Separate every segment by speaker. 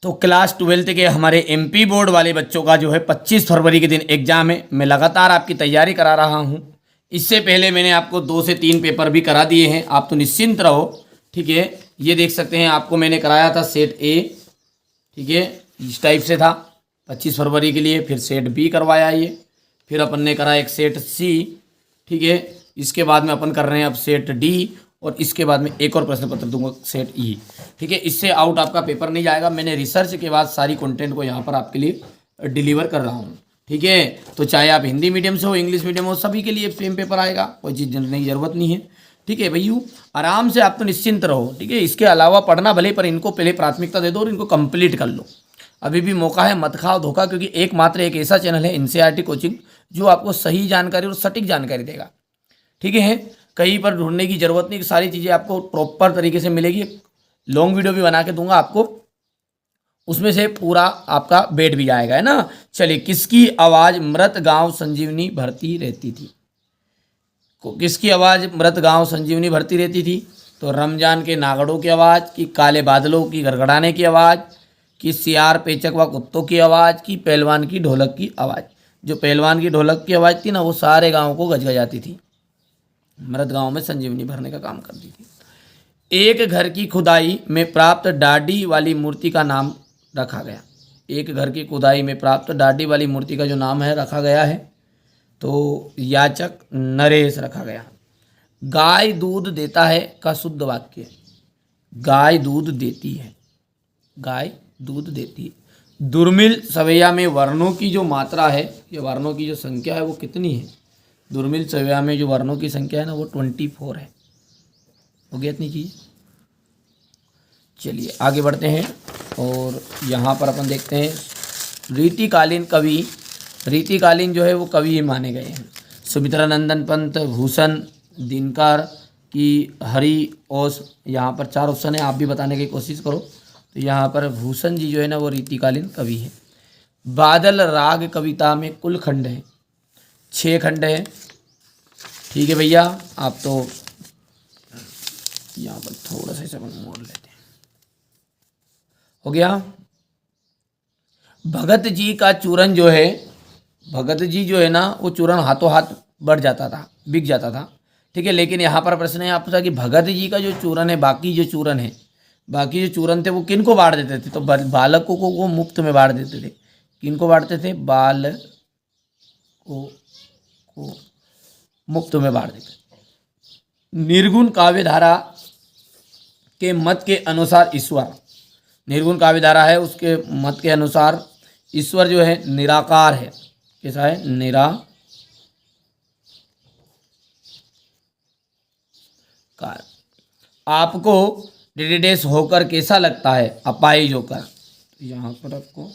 Speaker 1: तो class 12th के हमारे एमपी बोर्ड वाले बच्चों का जो है 25 फरवरी के दिन एग्जाम है। मैं लगातार आपकी तैयारी करा रहा हूँ। इससे पहले मैंने आपको 2 से 3 पेपर भी करा दिए हैं, आप तो निश्चिंत रहो। ठीक है, ये देख सकते हैं आपको मैंने कराया था सेट ए। ठीक है, इस टाइप से था 25 फरवरी के लिए। फिर सेट बी करवाया ये, फिर अपन ने करा एक सेट सी। ठीक है, इसके बाद में अपन कर रहे हैं अब सेट डी, और इसके बाद में एक और प्रश्न पत्र दूंगा सेट ई। ठीक है, इससे आउट आपका पेपर नहीं जाएगा। मैंने रिसर्च के बाद सारी कंटेंट को यहाँ पर आपके लिए डिलीवर कर रहा हूँ। ठीक है, तो चाहे आप हिंदी मीडियम से हो, इंग्लिश मीडियम हो, सभी के लिए सेम पेपर आएगा, कोई चीज़ जानने की ज़रूरत नहीं है। ठीक है भैया, आराम से आप तो निश्चिंत रहो। ठीक है, इसके अलावा पढ़ना भले, पर इनको पहले प्राथमिकता दे दो और इनको कंप्लीट कर लो। अभी भी मौका है, मत खाओ धोखा, क्योंकि एकमात्र एक ऐसा चैनल है एनसीईआरटी कोचिंग जो आपको सही जानकारी और सटीक जानकारी देगा। ठीक है, कहीं पर ढूंढने की ज़रूरत नहीं, सारी चीज़ें आपको प्रॉपर तरीके से मिलेगी। लॉन्ग वीडियो भी बना के दूंगा आपको, उसमें से पूरा आपका बैठ भी जाएगा, है ना। चलिए, किसकी आवाज़ मृत गांव संजीवनी भरती रहती थी? किसकी आवाज़ मृत गांव संजीवनी भरती रहती थी? तो रमजान के नागड़ों की आवाज़, की काले बादलों की गड़गड़ाने की आवाज़, कि सियार पेचक व कुत्तों की आवाज़, की पहलवान की ढोलक की आवाज़। जो पहलवान की ढोलक की आवाज़ थी ना, वो सारे गाँव को गजगजाती थी, मृत गांव में संजीवनी भरने का काम करती थी। एक घर की खुदाई में प्राप्त डाडी वाली मूर्ति का नाम रखा गया। एक घर की खुदाई में प्राप्त डाडी वाली मूर्ति का जो नाम है रखा गया है, तो याचक नरेश रखा गया। गाय दूध देता है का शुद्ध वाक्य। गाय दूध देती है, गाय दूध देती है। दुर्मिल सवैया में वर्णों की जो मात्रा है, ये वर्णों की जो संख्या है वो कितनी है? दुर्मिल सवैया में जो वर्णों की संख्या है ना, वो 24 है। हो गया इतनी चीज़। चलिए आगे बढ़ते हैं, और यहाँ पर अपन देखते हैं रीतिकालीन कवि। रीतिकालीन जो है वो कवि ही माने गए हैं। सुमित्रा नंदन पंत, भूषण, दिनकर की, हरि ओस। यहाँ पर 4 ऑप्शन है, आप भी बताने की कोशिश करो। तो यहाँ पर भूषण जी जो है ना, वो रीतिकालीन कवि है। बादल राग कविता में कुल खंड है, 6 खंड है। ठीक है भैया, आप तो यहाँ पर थोड़ा सा इसे मोड़ लेते हैं। हो गया। भगत जी का चूरन जो है, भगत जी जो है ना, वो चूरन हाथों हाथ बढ़ जाता था, बिक जाता था। ठीक है, लेकिन यहाँ पर प्रश्न है आपका कि भगत जी का जो चूरन है, बाकी जो चूरन है, बाकी जो चूरन थे वो किन को बांट देते थे? तो बालकों को वो मुफ्त में बांट देते थे। किन को बांटते थे? बाल को मुफ्त में बांट देते थे। निर्गुण काव्यधारा के मत के अनुसार ईश्वर, निर्गुण काव्यधारा है, उसके मत के अनुसार ईश्वर जो है निराकार है। कैसा है? निराकार। आपको डिडेस होकर कैसा लगता है? अपाहिज होकर। तो यहाँ पर आपको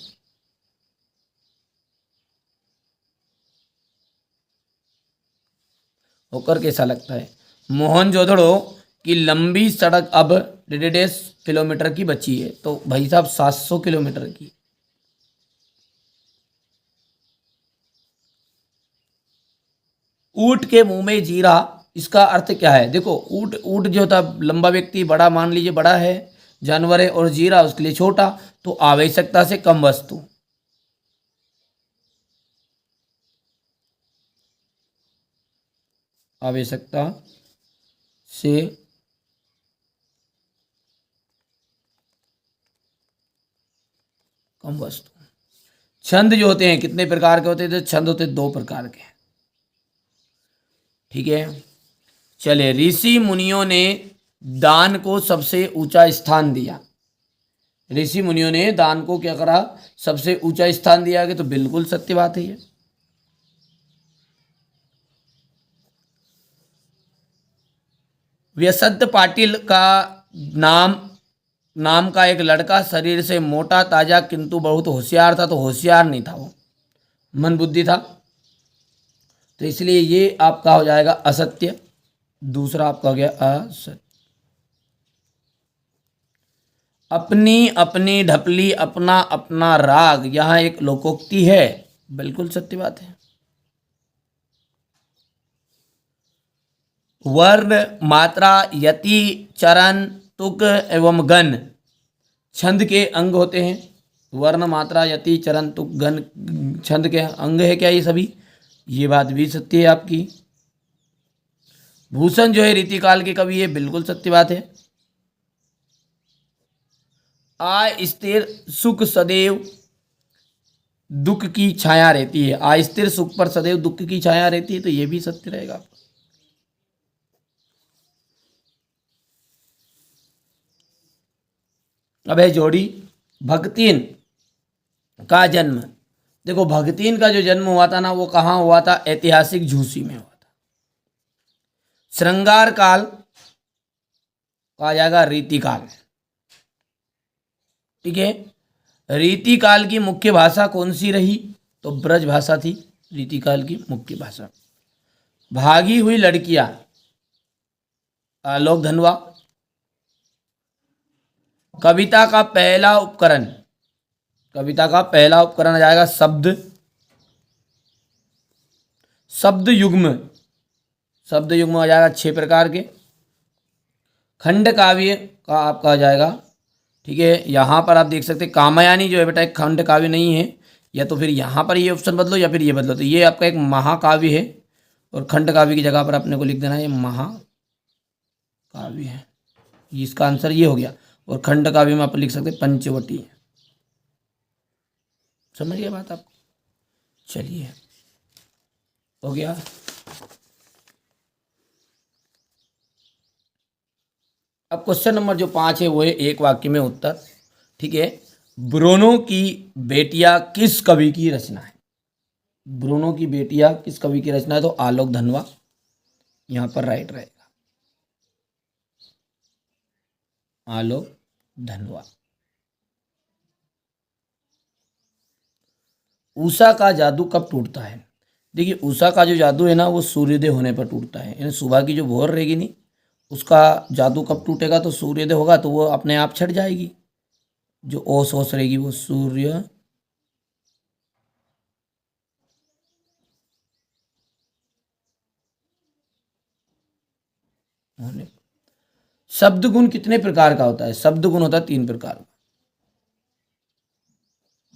Speaker 1: होकर कैसा लगता है? मोहनजोदड़ो की लंबी सड़क अब 1.5 किलोमीटर की बची है। तो भाई साहब 700 किलोमीटर की। ऊंट के मुंह में जीरा, इसका अर्थ क्या है? देखो, ऊंट ऊंट जो था लंबा व्यक्ति, बड़ा मान लीजिए बड़ा है जानवर है, और जीरा उसके लिए छोटा, तो आवश्यकता से कम वस्तु। आवश्यकता से कम वस्तु। छंद जो होते हैं कितने प्रकार के होते हैं? तो छंद होते हैं 2 प्रकार के। ठीक है, चलिए। ऋषि मुनियों ने दान को सबसे ऊंचा स्थान दिया। ऋषि मुनियों ने दान को क्या करा? सबसे ऊंचा स्थान दिया गया। तो बिल्कुल सत्य बात है ये। व्यसंत पाटिल का नाम का एक लड़का शरीर से मोटा ताजा किंतु बहुत होशियार था। तो होशियार नहीं था, वो मन बुद्धि था। तो इसलिए ये आपका हो जाएगा असत्य। दूसरा आपका हो गया असत्य। अपनी अपनी ढपली अपना अपना राग, यहां एक लोकोक्ति है। बिल्कुल सत्य बात है। वर्ण, मात्रा, यति, चरण, तुक एवं गण छंद के अंग होते हैं। वर्ण मात्रा यति चरण तुक गण छंद के अंग है क्या ये सभी? ये बात भी सत्य है आपकी। भूषण जो है रीतिकाल के कवि है, बिल्कुल सत्य बात है। अस्थिर सुख सदैव दुख की छाया रहती है, अस्थिर सुख पर सदैव दुख की छाया रहती है, तो ये भी सत्य रहेगा। अब है जोड़ी भगतीन का जन्म। देखो भगतीन का जो जन्म हुआ था ना, वो कहाँ हुआ था? ऐतिहासिक झूसी में हुआ था। श्रृंगार काल कहा जाएगा रीतिकाल। ठीक है, रीतिकाल की मुख्य भाषा कौन सी रही? तो ब्रज भाषा थी रीतिकाल की मुख्य भाषा। भागी हुई लड़कियां, आलोक धनवा। कविता का पहला उपकरण, कविता का पहला उपकरण आ जाएगा शब्द, शब्द युग्म, शब्द युग्म आ जाएगा 6 प्रकार के। खंड काव्य का आपका आ जाएगा। ठीक है, यहाँ पर आप देख सकते हैं कामयानी जो है बेटा एक खंड काव्य नहीं है, या तो फिर यहाँ पर ये ऑप्शन बदलो या फिर ये बदलो, तो ये आपका एक महाकाव्य है और खंड काव्य की जगह पर अपने को लिख देना है ये महाकाव्य है। इसका आंसर ये हो गया। और खंड काव्य में आप लिख सकते हैं पंचवटी। समझ गया बात आप? चलिए हो गया। अब क्वेश्चन नंबर जो 5 है वो है एक वाक्य में उत्तर। ठीक है, ब्रूनो की बेटियां किस कवि की रचना है? ब्रूनो की बेटियां किस कवि की रचना है? तो आलोक धनवा यहां पर राइट रहेगा, आलोक धनवा। उषा का जादू कब टूटता है? देखिए उषा का जो जादू है ना वो सूर्योदय होने पर टूटता है, यानी सुबह की जो भोर रहेगी नहीं उसका जादू कब टूटेगा? तो सूर्योदय होगा तो वो अपने आप छट जाएगी, जो ओस ओस रहेगी वो सूर्य होने। शब्द गुण कितने प्रकार का होता है? शब्द गुण होता है 3 प्रकार का।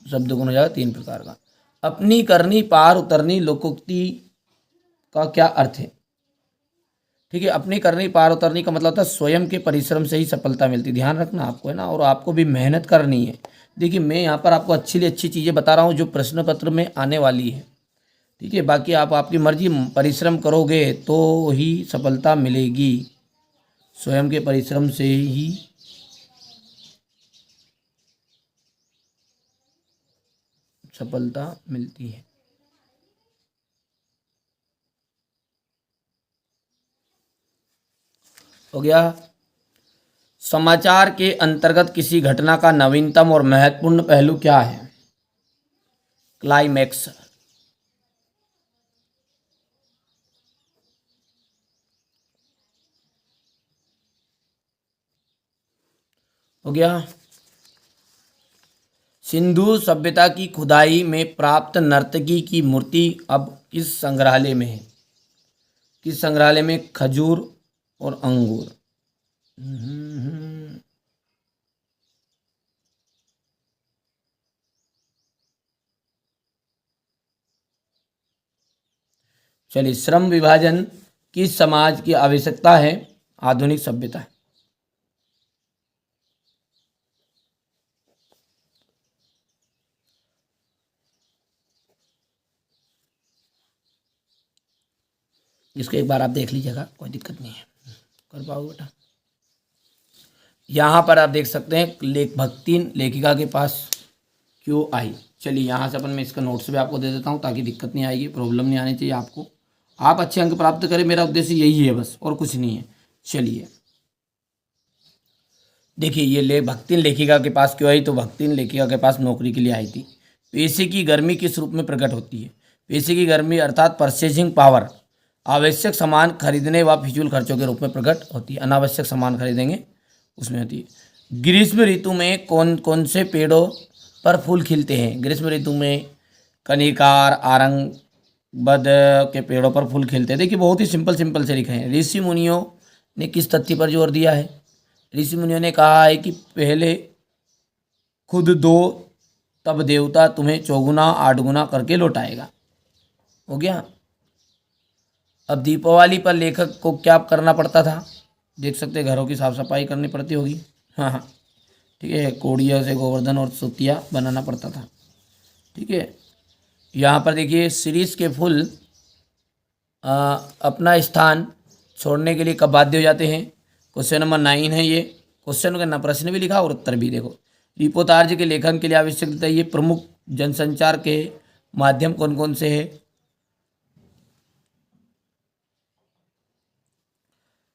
Speaker 1: शब्द गुण हो जाएगा 3 प्रकार का। अपनी करनी पार उतरनी लोकोक्ति का क्या अर्थ है? ठीक है, अपनी करनी पार उतरनी का मतलब होता है स्वयं के परिश्रम से ही सफलता मिलती है। ध्यान रखना आपको है ना, और आपको भी मेहनत करनी है। देखिए मैं यहाँ पर आपको अच्छी चीज़ें बता रहा हूँ जो प्रश्न पत्र में आने वाली है। ठीक है, बाकी आप आपकी मर्जी, परिश्रम करोगे तो ही सफलता मिलेगी, स्वयं के परिश्रम से ही सफलता मिलती है। हो गया। समाचार के अंतर्गत किसी घटना का नवीनतम और महत्वपूर्ण पहलू क्या है? क्लाइमैक्स। हो गया। सिंधु सभ्यता की खुदाई में प्राप्त नर्तकी की मूर्ति अब किस संग्रहालय में है? किस संग्रहालय में? खजूर और अंगूर। चलिए, श्रम विभाजन किस समाज की आवश्यकता है? आधुनिक सभ्यता। इसको एक बार आप देख लीजिएगा, कोई दिक्कत नहीं है, कर पाओगे बेटा। यहाँ पर आप देख सकते हैं लेख भक्तिन लेखिका के पास क्यों आई। चलिए यहाँ से अपन मैं इसका नोट्स भी आपको दे देता हूँ ताकि दिक्कत नहीं आएगी, प्रॉब्लम नहीं आनी चाहिए आपको, आप अच्छे अंक प्राप्त करें, मेरा उद्देश्य यही है बस, और कुछ नहीं है। चलिए देखिए ये ले भक्तिन लेखिका के पास क्यों आई? तो भक्तिन लेखिका के पास नौकरी के लिए आई थी। पैसे की गर्मी किस रूप में प्रकट होती है? पैसे की गर्मी अर्थात परचेजिंग पावर आवश्यक सामान खरीदने व फिजूल खर्चों के रूप में प्रकट होती है। अनावश्यक सामान खरीदेंगे उसमें होती है। ग्रीष्म ऋतु में कौन कौन से पेड़ों पर फूल खिलते हैं? ग्रीष्म ऋतु में कनिकार, आरंग, बद के पेड़ों पर फूल खिलते हैं। देखिए बहुत ही सिंपल से लिखे हैं। ऋषि मुनियों ने किस तथ्य पर जोर दिया है? ऋषि मुनियों ने कहा है कि पहले खुद दो तब देवता तुम्हें चौगुना 8 गुना करके लौटाएगा। हो गया। अब दीपावली पर लेखक को क्या करना पड़ता था, देख सकते हैं, घरों की साफ सफाई करनी पड़ती होगी। हाँ हाँ, ठीक है, कोड़िया से गोवर्धन और सुतिया बनाना पड़ता था। ठीक है, यहाँ पर देखिए शीरीष के फूल अपना स्थान छोड़ने के लिए कब बाध्य हो जाते हैं। क्वेश्चन नंबर 9 है ये। क्वेश्चन का प्रश्न भी लिखा और उत्तर भी देखो। रिपोर्टार्ज के लेखन के लिए आवश्यक बताइए प्रमुख जनसंचार के माध्यम कौन कौन से हैं।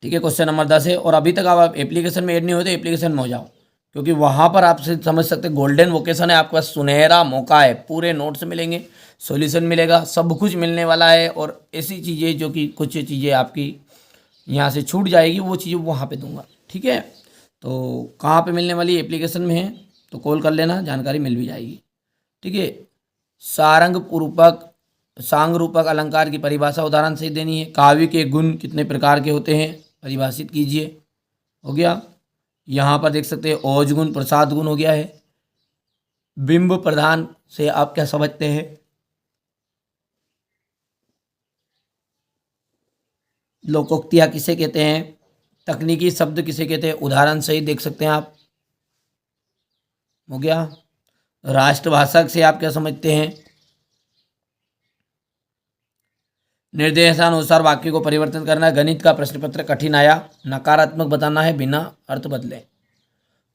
Speaker 1: ठीक है, क्वेश्चन नंबर 10 है। और अभी तक आप एप्लीकेशन में ऐड नहीं होते, एप्लीकेशन में हो जाओ, क्योंकि वहाँ पर आपसे समझ सकते गोल्डन वोकेशन है, आपके पास सुनहरा मौका है। पूरे नोट्स मिलेंगे, सॉल्यूशन मिलेगा, सब कुछ मिलने वाला है। और ऐसी चीज़ें जो कि कुछ चीज़ें आपकी यहाँ से छूट जाएगी, वो चीज़ें वहाँ पे दूंगा। ठीक है, तो कहाँ पे मिलने वाली, एप्लीकेशन में है, तो कॉल कर लेना, जानकारी मिल भी जाएगी। ठीक है, सांग रूपक अलंकार की परिभाषा उदाहरण से देनी है। काव्य के गुण कितने प्रकार के होते हैं, परिभाषित कीजिए। हो गया। यहाँ पर देख सकते हैं ओज गुण, प्रसाद गुण हो गया है। बिंब प्रधान से आप क्या समझते हैं। लोकोक्तियाँ किसे कहते हैं, तकनीकी शब्द किसे कहते हैं, उदाहरण सही देख सकते हैं आप। हो गया। राष्ट्रभाषा से आप क्या समझते हैं। निर्देशानुसार वाक्य को परिवर्तन करना है। गणित का प्रश्न पत्र कठिन आया, नकारात्मक बताना है बिना अर्थ बदले।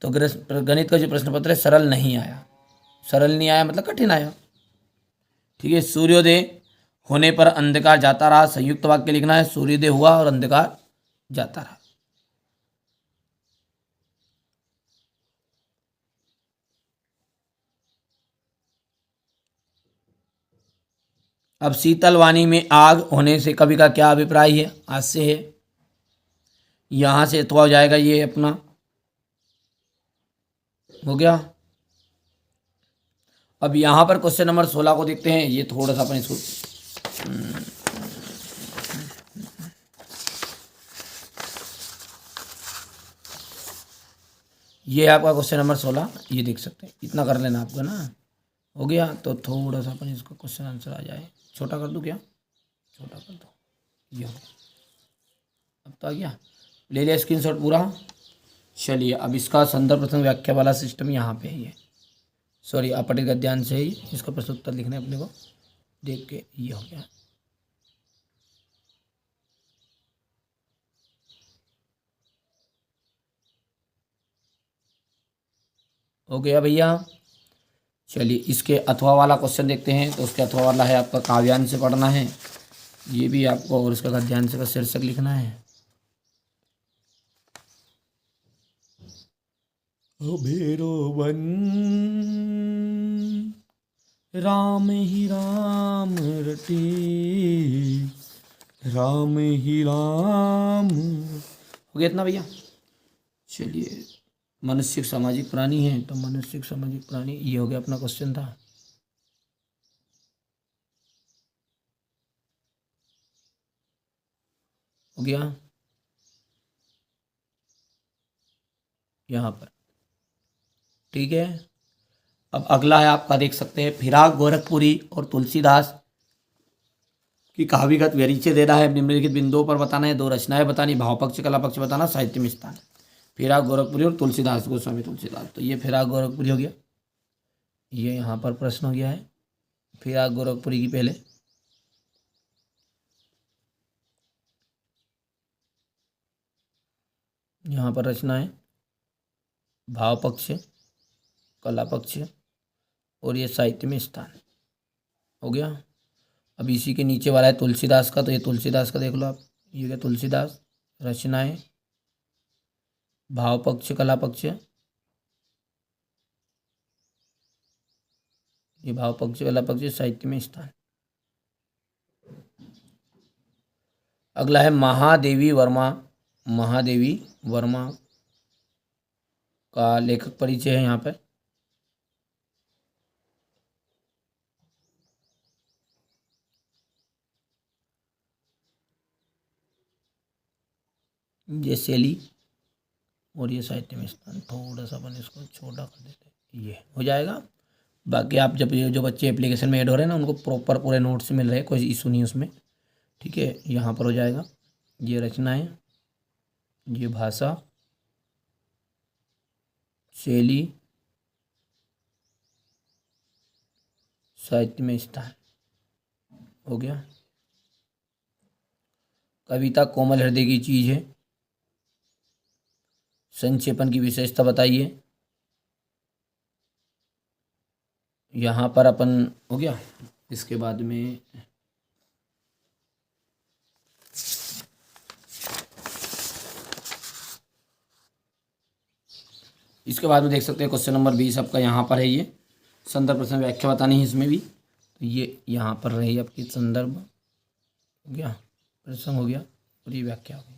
Speaker 1: तो गणित का जो प्रश्न पत्र है सरल नहीं आया, सरल नहीं आया मतलब कठिन आया। ठीक है, सूर्योदय होने पर अंधकार जाता रहा, संयुक्त वाक्य लिखना है। सूर्योदय हुआ और अंधकार जाता रहा। अब शीतलवाणी में आग होने से कवि का क्या अभिप्राय है, आज से है, यहां से अथवा हो जाएगा ये अपना। हो गया। अब यहां पर क्वेश्चन नंबर 16 को देखते हैं। ये थोड़ा सा अपने ये आपका क्वेश्चन नंबर 16, ये देख सकते हैं, इतना कर लेना आपका ना। हो गया, तो थोड़ा सा अपन इसको क्वेश्चन आंसर आ जाए, छोटा कर दूं क्या, छोटा कर दो, ये हो गया। अब तो आ गया, ले लिया स्क्रीनशॉट पूरा। चलिए, अब इसका संदर्भ प्रसंग व्याख्या वाला सिस्टम यहाँ पे है ये, सॉरी अपठित गद्यांश से ही इसका प्रश्न उत्तर लिखना है अपने को, देख के। ये हो गया। हो गया भैया। चलिए, इसके अथवा वाला क्वेश्चन देखते हैं। तो उसके अथवा वाला है आपका काव्यांश से पढ़ना है, ये भी आपको, और उसका गद्यांश का शीर्षक लिखना है। अभेरो वन राम ही राम रटे, राम ही राम। हो गया इतना भैया। चलिए, मनुष्य सामाजिक प्राणी है, तो मनुष्य सामाजिक प्राणी, ये हो गया अपना क्वेश्चन था। हो गया यहाँ पर। ठीक है, अब अगला है आपका, देख सकते हैं, फिराक गोरखपुरी और तुलसीदास की काव्यगत परिचय देना है। निम्नलिखित बिंदुओं पर बताना है, 2 रचनाएं बतानी, भाव पक्ष कला पक्ष बताना, साहित्य में स्थान। फिराक गोरखपुरी और तुलसीदास, गोस्वामी तुलसीदास, तो ये फिराक गोरखपुरी हो गया। ये यहाँ पर प्रश्न हो गया है फिराक गोरखपुरी की। पहले यहाँ पर रचना है, भाव पक्ष, कला पक्ष, और ये साहित्य में स्थान। हो गया। अब इसी के नीचे वाला है तुलसीदास का, तो ये तुलसीदास का देख लो आप, ये क्या, तुलसीदास रचनाएं, भाव पक्ष, कला पक्ष, ये भाव पक्ष, कला पक्ष, साहित्य में स्थान। अगला है महादेवी वर्मा। महादेवी वर्मा का लेखक परिचय है यहाँ पर। ये शैली और ये साहित्य में स्थान। थोड़ा सा अपन इसको छोटा कर देते, ये हो जाएगा। बाकी आप जब ये जो बच्चे एप्लीकेशन में ऐड हो रहे हैं ना, उनको प्रॉपर पूरे नोट्स मिल रहे हैं, कोई इशू नहीं उसमें। ठीक है, यहाँ पर हो जाएगा ये रचनाएं, ये भाषा, शैली, साहित्य में स्थान, हो गया। कविता कोमल हृदय की चीज है। संक्षेपण की विशेषता बताइए। यहाँ पर अपन हो गया। इसके बाद में देख सकते हैं क्वेश्चन नंबर 20 आपका यहाँ पर है। ये संदर्भ प्रश्न व्याख्या बतानी है इसमें भी, तो ये यहाँ पर रही आपकी संदर्भ, हो गया, प्रसंग हो गया, और ये व्याख्या हो गई।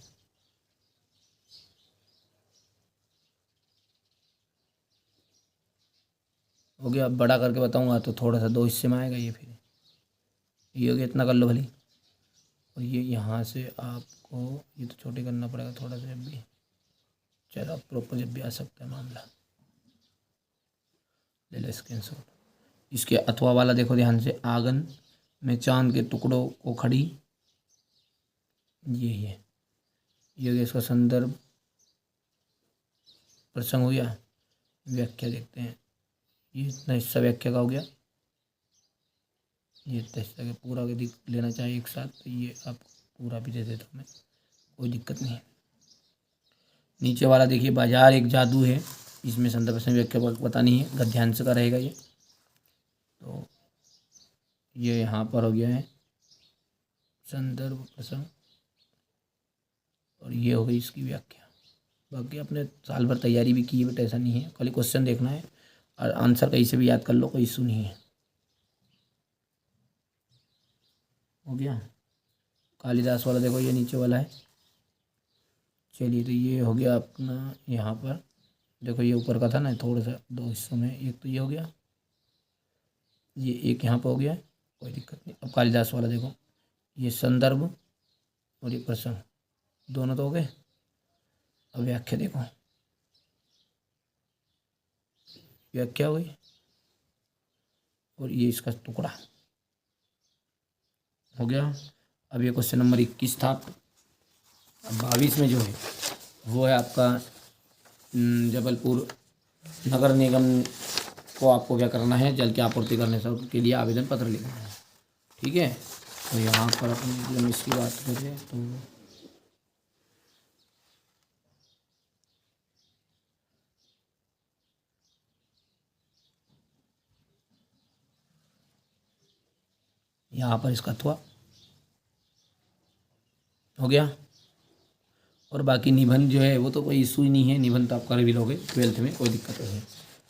Speaker 1: हो गया। अब बड़ा करके बताऊंगा तो थोड़ा सा 2 हिस्से में आएगा ये। फिर ये हो गया, इतना कर लो भली। और ये यहाँ से आपको ये तो छोटे करना पड़ेगा थोड़ा सा जब भी, चलो प्रॉपर जब भी आ सकता है मामला। ले लो स्क्रीनशॉट। इसके अथवा वाला देखो ध्यान से, आंगन में चांद के टुकड़ों को खड़ी, ये हो गया इसका संदर्भ, प्रसंग हो गया। व्याख्या देखते हैं, ये इतना हिस्सा व्याख्या का हो गया। ये इतना हिस्सा के पूरा लेना चाहिए एक साथ, तो ये आपको पूरा भी दे देता हूँ मैं, कोई दिक्कत नहीं है। नीचे वाला देखिए, बाजार एक जादू है, इसमें संदर्भ प्रसंग व्याख्या बतानी है, गद्यांश का रहेगा ये। तो ये यहाँ पर हो गया है संदर्भ प्रसंग, और ये हो गई इसकी व्याख्या। बाकी अपने साल भर तैयारी भी की है बट ऐसा नहीं है, खाली क्वेश्चन देखना है और आंसर कहीं से भी याद कर लो, कोई इशू नहीं है। हो गया। कालिदास वाला देखो, ये नीचे वाला है। चलिए, तो ये हो गया अपना। यहाँ पर देखो, ये ऊपर का था ना, थोड़ा सा 2 हिस्सों में, एक तो ये हो गया, ये एक यहाँ पर हो गया, कोई दिक्कत नहीं। अब कालिदास वाला देखो, ये संदर्भ और ये प्रसंग, दोनों तो हो गए। अब व्याख्या देखो, व्याख्या हो गई, और ये इसका टुकड़ा हो गया। अब ये क्वेश्चन नंबर 21 था। अब 22 में जो है वो है आपका जबलपुर नगर निगम को आपको क्या करना है, जल की आपूर्ति करने के लिए आवेदन पत्र लिखना है। ठीक है, तो यहाँ पर अपन इसकी बात करें तो यहाँ पर इसका अथवा हो गया। और बाकी निबंध जो है वो तो कोई इशू ही नहीं है, निबंध तो आप कर भी लोगे 12th में, कोई दिक्कत नहीं है।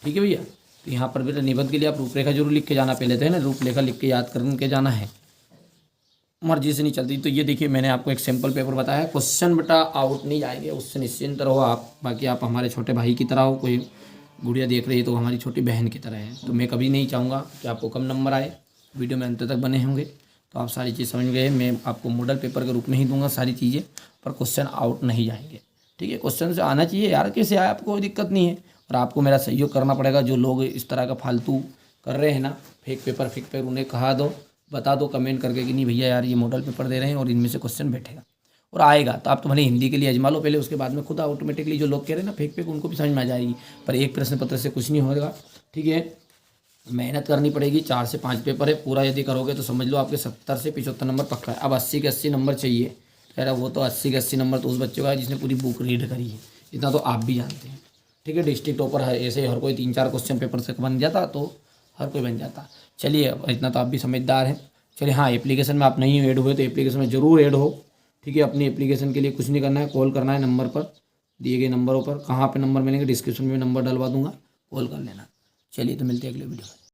Speaker 1: ठीक है भैया, तो यहाँ पर बेटा निबंध के लिए आप रूपरेखा जरूर लिख के जाना, पहले तो है ना, रूपरेखा लिख के याद करके जाना है, मर्जी से नहीं चलती। तो ये देखिए, मैंने आपको एक सैम्पल पेपर बताया, क्वेश्चन बेटा आउट नहीं जाएंगे, उससे निश्चिंत रहो आप। बाकी आप हमारे छोटे भाई की तरह हो, कोई गुड़िया देख रही है तो हमारी छोटी बहन की तरह है, तो मैं कभी नहीं चाहूँगा कि आपको कम नंबर आए। वीडियो में अंत तक बने होंगे तो आप सारी चीज़ समझ गए। मैं आपको मॉडल पेपर के रूप में ही दूंगा सारी चीज़ें, पर क्वेश्चन आउट नहीं जाएंगे। ठीक है, क्वेश्चन से आना चाहिए यार, कैसे आए आपको कोई दिक्कत नहीं है, और आपको मेरा सहयोग करना पड़ेगा। जो लोग इस तरह का फालतू कर रहे हैं ना, फेक पेपर, उन्हें कहा दो, बता दो कमेंट करके कि नहीं भैया यार ये मॉडल पेपर दे रहे हैं और इनमें से क्वेश्चन बैठेगा और आएगा। तो आप तो भले हिंदी के लिए आजमा लो पहले, उसके बाद में खुद ऑटोमेटिकली जो लोग कह रहे हैं ना फेक उनको भी समझ में आ जाएगी। पर एक प्रश्न पत्र से कुछ नहीं होगा। ठीक है, मेहनत करनी पड़ेगी। 4 से 5 पेपर है, पूरा यदि करोगे तो समझ लो आपके 70 से 75 नंबर पक्का है। अब 80 के 80 नंबर चाहिए, कह रहा वो तो 80 के 80 नंबर तो उस बच्चे का है जिसने पूरी बुक रीड करी है, इतना तो आप भी जानते हैं। ठीक है, डिस्ट्रिक्ट टॉपर है, ऐसे हर कोई 3-4 क्वेश्चन पेपर से बन जाता तो हर कोई बन जाता। चलिए, इतना तो आप भी समझदार हैं। चलिए हाँ, एप्लीकेशन में आप नहीं ऐड हुए तो एप्लीकेशन में ज़रूर ऐड हो। ठीक है, अपनी एप्लीकेशन के लिए कुछ नहीं करना है, कॉल करना है नंबर पर, दिए गए नंबरों पर। कहाँ पे नंबर मिलेंगे, डिस्क्रिप्शन में नंबर डलवा दूंगा, कॉल कर लेना। चलिए, तो मिलते हैं अगले वीडियो में।